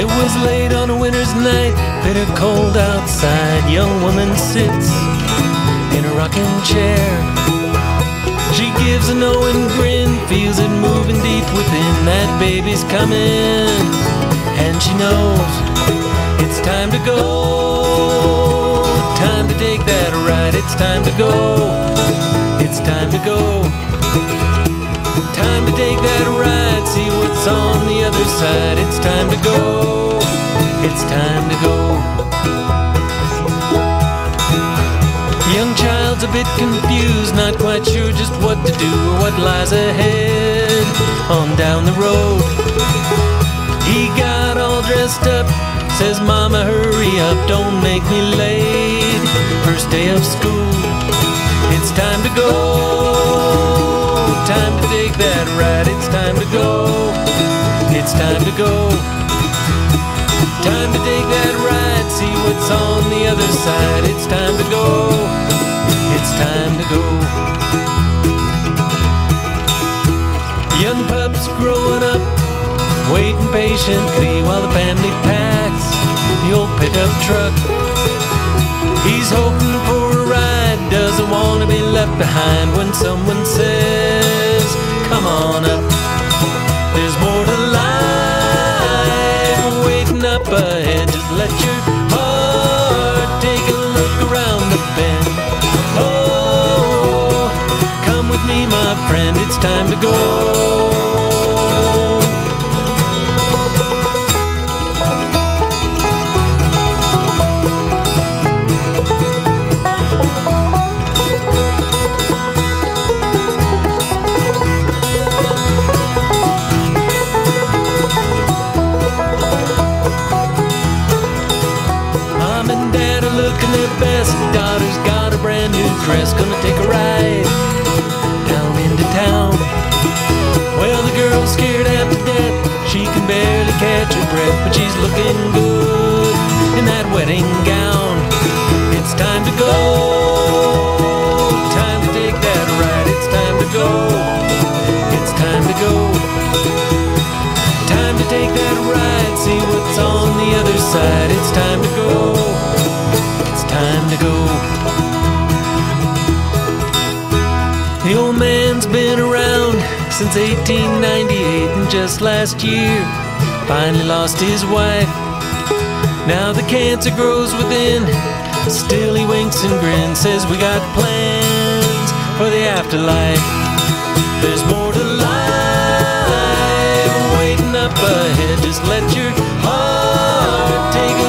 It was late on a winter's night, bitter cold outside. Young woman sits in a rocking chair. She gives a knowing grin, feels it moving deep within. That baby's coming, and she knows it's time to go. Time to take that ride. It's time to go. It's time to go. Time to take that ride, see what's on the other side. It's time to go. It's time to go. The young child's a bit confused, not quite sure just what to do or what lies ahead on down the road. He got all dressed up, says, "Mama, hurry up, don't make me late. First day of school, it's time to go. Time to take that ride, it's time to go. It's time to go. Time to take that ride, see what's on the other side. It's time to go. It's time to go." Young pups growing up, waiting patiently while the family packs the old pickup truck. He's hoping for a ride, doesn't want to be left behind when someone says, "Come on up, there's more to life waiting up ahead. Just let your heart take a look around the bend. Oh, come with me, my friend, it's time to go." Looking their best, daughter's got a brand new dress, gonna take a ride down into town. Well, the girl's scared half to death, she can barely catch her breath, but she's looking good in that wedding gown. It's time to go. Time to take that ride. It's time to go. It's time to go. Time to take that ride, see what's on the other side. It's time to go. Time to go. The old man's been around since 1898, and just last year finally lost his wife. Now the cancer grows within, still he winks and grins, says, "We got plans for the afterlife. There's more to life waiting up ahead. Just let your heart take